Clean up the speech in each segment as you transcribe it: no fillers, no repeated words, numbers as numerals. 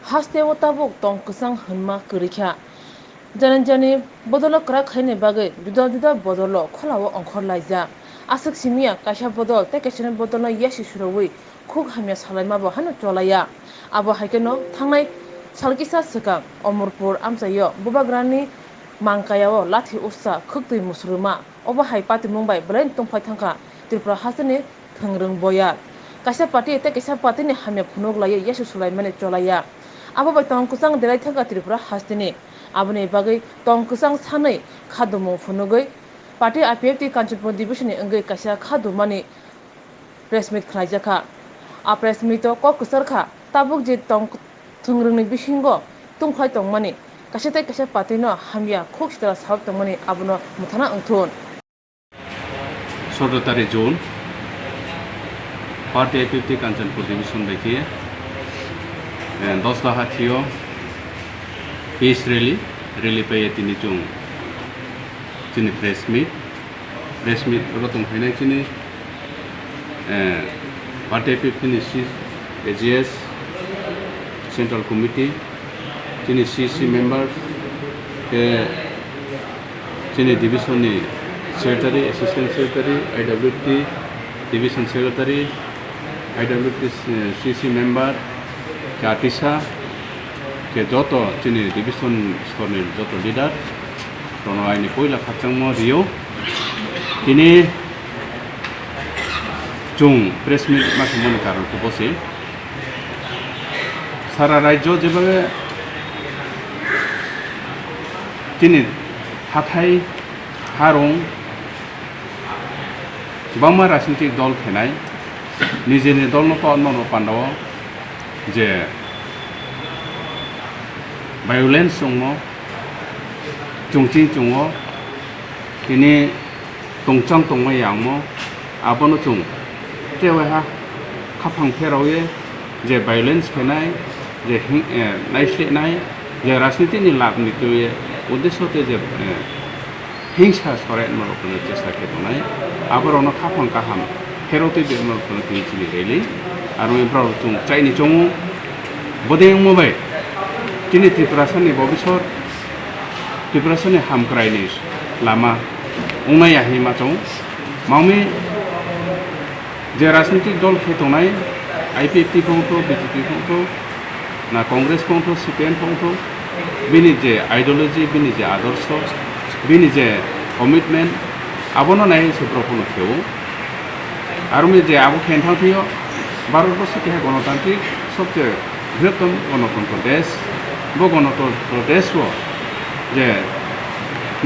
Hasteo tabuk Tongkwchang hunma Koikha Jananjani bodolo krak khaine bagui juda bodolo kholawo ongkhor laija asuk simia kaisa bodol te kaisa bodolno yasi surawi khuk hamya salaima bo hanu cholaya abo haikeno thangnai salkisa sukam Omurpur amsayo bubagrani mangkayao lathi ussa khuktui musruma obo hai pati mumbai brain tongphai thangka Tripura hasani thangrung Boyar kaisa party te kaisa party ni hamya phunuk laya yasi sulaimani cholaya abo bai Tongkwchang delai thangka Tripura hastini aboni bagui Tongkwchang sanai khadumu phunugui party IPFT Kanchanpur division ni engui kaisa khadumani press meet khlaijaka a press meet to ko kusarkha tabuk je thangrungni bisingo tungphai tongmani kaisa Partyno hamya khuk sitara sabab tongmani abono muthana angthun 17 June Party IPFT Kanchanpur division देखिए 10 Hasteo peace rally पे ये तीन जों तीन press meet रोतम है तीन Party IPFT नि AGS Central Committee तीन CC members के तीन division नि Secretary, Assistant Secretary, IWT Division Secretary, IWT CC member, Katisa, ke Joto, Chini Division Store Joto leader, Tono Aini Koikha Kachangmo Rio, ini Jung press meet masih monitor tu bosi, Sara Raijo juga, Chini Hathai, Harong, Bangma राजनीतिक दल खेनाय निजेनि दल न पान्दाव जे violence दङ चुंचिं दङ तिनि तंचां तंमायामो आबनो चुं तेवहा खाफां फेरावये जे violence खेनाय जे नायस्लेनाय जे राजनीतिनि लाभनि तुये उद्देश्यते जे हिंसा सराय मनोखनो चेष्टा खेतनाय आबरनो खाफां गाहाम फेरौते बे मनोखनो तिनि रेली आरो एब्राव जों चाइनि जों बदे मोबाइल तिनि त्रिपुरासननि भबिष्यत त्रिपुरासननि हामक्रायनि लामा उंनाया हिमा जों मावमी जे राजनीतिक दल खेतनाय आईपीएफटी कोंतो बीजेपी कोंतो ना कांग्रेस कोंतो सीपीएम कोंतो बिनि जे आइडियोलॉजी बिनि जे आदर्श बिनि जे कमिटमेंट आबनो नाय से प्रफुल्ल खेव आरो में जे आबो खेनथां थियो भारतबर्ष के गणतांत्रिक सबसे बृहत्तम गणतंत्र देश बो गणतंत्र देश वो जे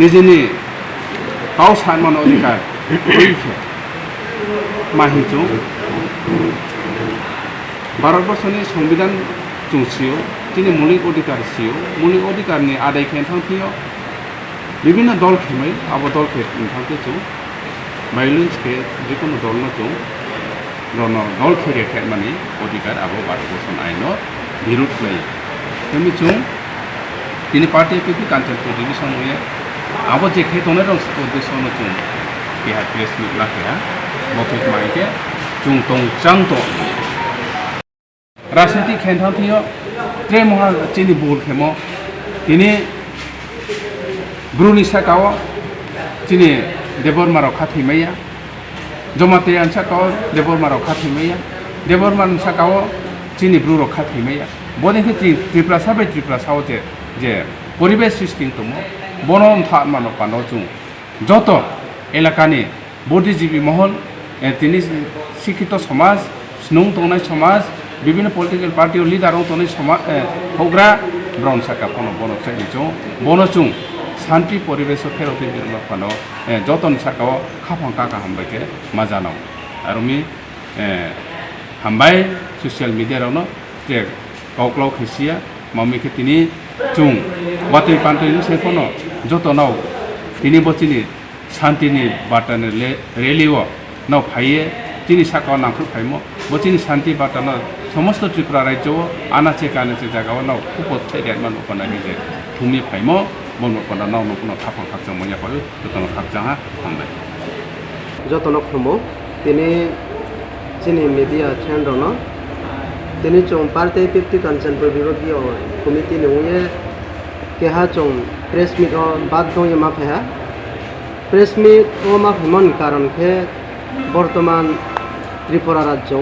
निजेनि गाव सानमान अधिकार माहिजों भारतबर्षनि संविधान जोंसियो तिनि मौलिक अधिकार सियो मौलिक अधिकारनि आदाय खेनथां थियो विभिन्न दल खेमै अब दल खेमथांखौ जों भायोलेन्स के जिकुनु दल न जों दल खेरे खेमानि अधिकार अब भारतबर्ष आइन विरोध लायो तेमि जों तिनि पार्टी आईपीएफटी कांचनपुर डिविजन हुए अब जे खेतने दं उद्देश्य न जों बेहा प्रेस मिट लाखेया बखेत माइके जों तंगचां तो राजनीति खेनथां थियो त्रे महा चिनि बोल खेमो तिनि ब्रुनि साकाव चिनि देबरमाराव खाथैमाया जमाते आनसाकाव देबरमाराव खाथैमाया देबरमान साकाव चिनि ब्रुराव खाथैमाया बनेखे त्रिपुरा साबै त्रिपुरा साव जे परिवेश सृष्टि दङ बनम था मानो पानो जों जतो एलाकानि बुद्धिजीवी महल तिनि शिक्षित समाज स्नुं तंनाय समाज विभिन्न पॉलिटिकल पार्टी लीडरों तंनाय समाज होग्रा ब्राउन साका फनो बनो चाहि जों बनो जों शांति परिवेश फेरौते बिरनो जतन साकाव खाफां काका हामबायके माजानाव आरो मी हामबाय सोशल मीडिया रावनो जे गावक्लाव खैसिया मामिके तिनि जों बातै पान्थैनि सेफनो जतनाव तिनि बचिनि शांतिनि बाटाने रेलिओ नाव फाइये तिनि साकाव नांखो फाइमो बचिनि शांति बाटानो समस्त त्रिपुरा राज्य आनाचे कानाचे जागाव नाव खुपत थैदेर मानो पनानि जे थुमि फाइमो बनो पना नाव नो खाफां खाकजों मया पायो जतन खाकजाहा हामबाय जतन खमो तिनि चिनि media channel Tini chong partai IPFT Kanchanpur Bagwi committee nungye keha chong press meet o bad dong ye map ha press meet o map mon karon ke বর্তমান ত্রিপুরা রাজ্য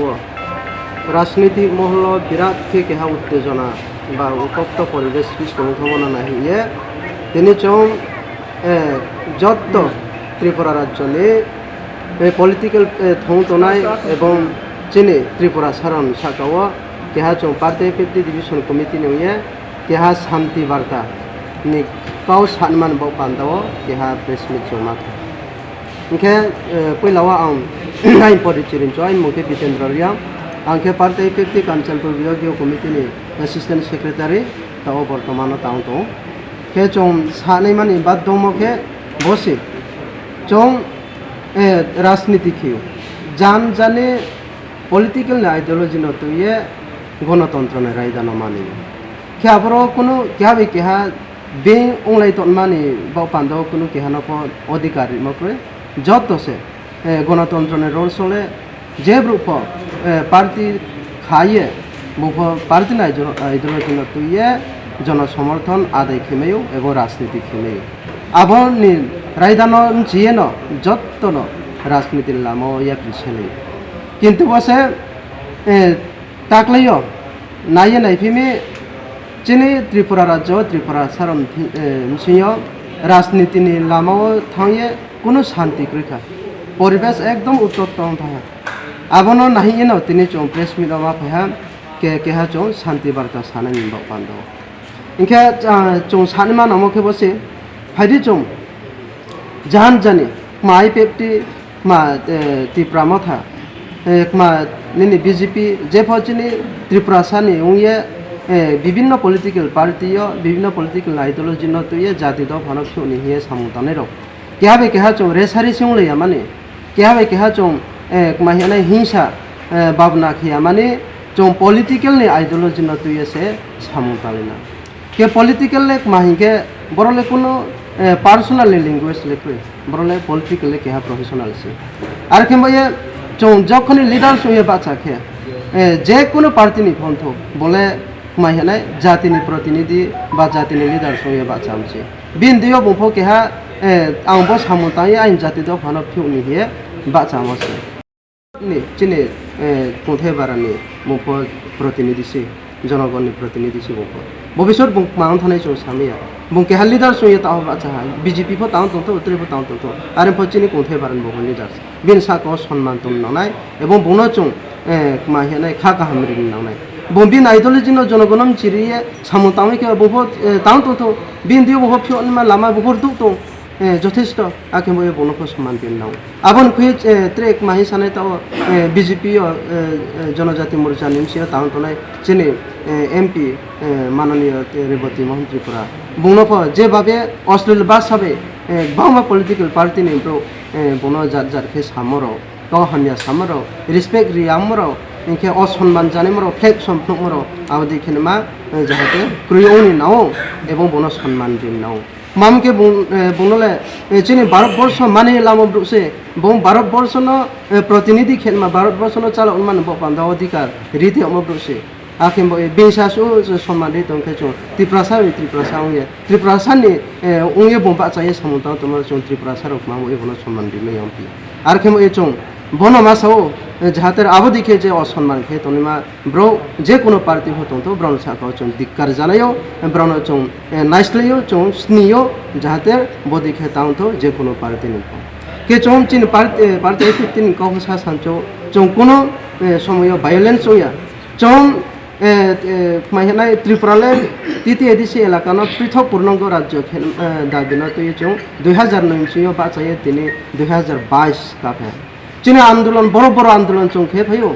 রাজনৈতিক মহল বিরাট কে কেহা উত্তেজনা বা উত্তপ্ত পরিবেশ সৃষ্টি সম্ভাবনা নাহিয়ে তিনি চং যত ত্রিপুরা রাজ্য নিয়ে পলিটিক্যাল থং তনাই এবং চিনি ত্রিপুরা সারণ শাখাও কেহা চং পার্টি IPFT ডিভিশন কমিটি নিয়ে কেহা শান্তি বার্তা নি কাউ সানমান বো পান্দাও কেহা প্রেস মিট জমা Oke, pui lawa ang nain podichirin join mungkin Bitendra angke partai IPFT Kanchanpur Bagwi committee ni assistant secretary tao bortomano taung to ke chong sanai mani bad domo ke bosi chong rajniti khiu jan jane political ideology no tuye গণতন্ত্র ne raidano mani ke abro kono kyabe keha be onglai ton mani ba pando kono keha no Adhikari mokre যত সে গণতন্ত্রের role চলে যে রূপ party খাইয়ে বুফ party নাই ideology তুইয়ে জনসমর্থন আদায় খেমেও এবং রাজনীতি খেমেও আবনি রায়দান জিয়েন যত্ন রাজনীতির লাম ইয়া পিছনে কিন্তু বসে তাকলাইও নাইয়ে নাইফিমে চিনি ত্রিপুরা রাজ্য ত্রিপুরা সারণ সিংহ রাজনীতিনি লামাও থাঙে কোনো শান্তি কৃখা পরিবেশ একদম উত্তপ্ত ভায়া আবনো নাহিয়ে ন তিনি চং প্রেস মিট মা ভায়া কে কেহা চং শান্তি বার্তা সানে নিবা পান্দ ইনকে চং সানিমা নমকে বসে ফাইদি চং জাহান জানি মা IPFT মা ত্রিপুরা মাথা মা নিনি বিজেপি যে ফচিনি ত্রিপুরা সানি উয়ে বিভিন্ন পলিটিক্যাল পার্টিও বিভিন্ন পলিটিক্যাল আইডিওলজি ন তুয়ে জাতি দ ফনক সুনি হিয়ে সামুতানে রক কেহাবে কেহা চং রেসারি সিংলয়া মানে কেহাবে কেহা চং মাহিয়ানা হিংসা ভাবনা খিয়া মানে চং পলিটিক্যাল নি আইডিওলজি ন তুই সে সামুতালিনা কে পলিটিক্যাল লে মাহিকে বরলে কোনো পার্সোনাল ল্যাঙ্গুয়েজ লেখে বরলে পলিটিক্যাল লে কেহা প্রফেশনাল সে আর কেময়ে চং যখন লিডার সঙ্গে বাচ্চা খে যে কোনো পার্টি নি ফন্থ বলে মাহিয়ানা জাতিনি প্রতিনিধি বা জাতিনি লিডার সঙ্গে বাচ্চা আমছে বিন দিও বুফো কেহা आंबो सामुताई आइन जाति दो फानो फिउनि हे बाचा मसे नि चिने कोथे बारानि मुफो प्रतिनिधि से जनगणनि प्रतिनिधि से मुफो भविष्यत बुं माउन थानाय जो सामिया बुं के लिडार सुये ताव बाचा बीजेपी फो ताव तंतो उत्तरी फो ताव तंतो आरो फचिनि कोथे बारान बुं लिडार बिन साको सन्मान तुम ननाय एवं बुनो चुं माहियानाय खाका हामरिन ननाय बिन आइडियोलजी न जनगणम चिरिये सामुताई के बुफो ताव तंतो बिन दियो बुफो फिउनि लामा बुफो दुक तो যথেষ্ট আকে মই বনক সম্মান দিন নাও আবন কুই ট্রেক মাহি সানাই তাও বিজেপি জনজাতি মোর্চা নিমসিয়া তাও তনাই চেনে এমপি মাননীয় রেবতী মোহন ত্রিপুরা বনক যেভাবে অশ্লীল বাস হবে বাংলা পলিটিক্যাল পার্টি নি ব্রো বন জাত জাত খে সামর তো হানিয়া সামর রেসপেক্ট রিয়ামর ইনকে অসম্মান জানেমর ফ্লেগ সম্পর্কমর আবদি খেনমা যাহাতে ক্রিয়নি নাও এবং বন সম্মান দিন নাও মামকে বুনলে চিনি ভারতবর্ষ মানে লাম ব্রুসে বং ভারতবর্ষ ন প্রতিনিধি খেলমা ভারতবর্ষ ন চাল মান বান্ধা অধিকার রীতি অমব্রুসে আখিম বেসাসু সম্মান দি তংকে চং ত্রিপুরা উয়ে ত্রিপুরা সানি উয়ে বম্পা চাই সামুতা তোমার চং ত্রিপুরা সারক মাম উয়ে বন সম্মান দি মে এমপি আর খেম এ চং বন মাসাও যাহাতে আবদিকে যে অসম্মান খে তনিমা ব্র যে কোনো পার্টি হতো তো ব্রণ সাকাও চং দিক্কার জানায়ও ব্রণ চং নাইসলেও চং স্নিও যাহাতে বদি খে তাও তো যে কোনো পার্টি নিপ কে চং চিন পার্টি IPFT নি কহসা সানচো চং কোনো সময় ভায়োলেন্স হইয়া চং মাহিনাই ত্রিপুরালে তৃতীয় এডিসি এলাকানো পৃথক পূর্ণাঙ্গ রাজ্য দাবি না তো চং 2009 সিও বাঁচাইয়ে তিনি 2022 কাফে চিনি আন্দোলন বড় বড় আন্দোলন চং খে ফাইও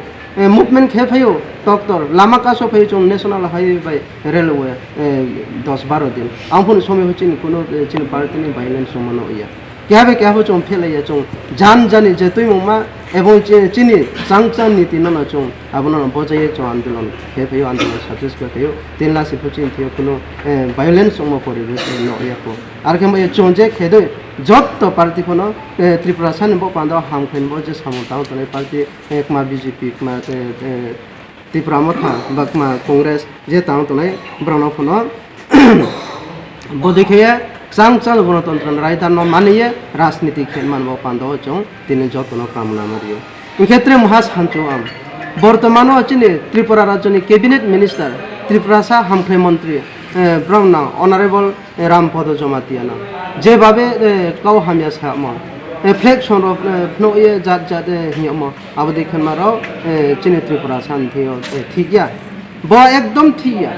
মুভমেন্ট খে ফাইও ডক্টর লামা কাছো ফাই চং ন্যাশনাল হাইওয়ে রেলওয়ে 10-12 দিন আমফুন সময় হচ্ছে কোনো চিনি পার্টিনি ভায়োলেন্স সমানো ইয়া কেহাবে চং ফেলাইয়া চং জান জানি যে তুই মা এবং চিনি চাংচাং নীতি ন চং আবন বজায়ে চং আন্দোলন খে ফাইও আন্দোলন সাকসেসফুল ফাইও 3 লাখ ফুচিন থিও কোনো ভায়োলেন্স সম পরিবেশ ন ইয়াকো আর কেম চং যে খেদে যত পার্টি কোনো ত্রিপুরা সানি বো পান্দাও হামখেন বো যে সামতাও তনে পার্টি একমা বিজেপি একমা त्रिपुरा मथा बकमा कांग्रेस जे तांग तनाय ब्राउन फनो बदिखे चांग गणतंत्र राजधान मानिए राजनीति खेल मानबो पांदो चों तिनि जतनो कामना मारियो इन क्षेत्र महासान्चो आम बर्तमान अचिनि त्रिपुरा राज्यनि कैबिनेट मिनिस्टर त्रिपुरा सा हामख्रे मंत्री ब्राउन ऑनरेबल रामपद जमातियाना जे बाबे काउ हामिया साम फ्लेग सनरो नो ये जात हियम आबदि खनमारो चिनि त्रिपुरा शांति थिगिया ब एकदम थिया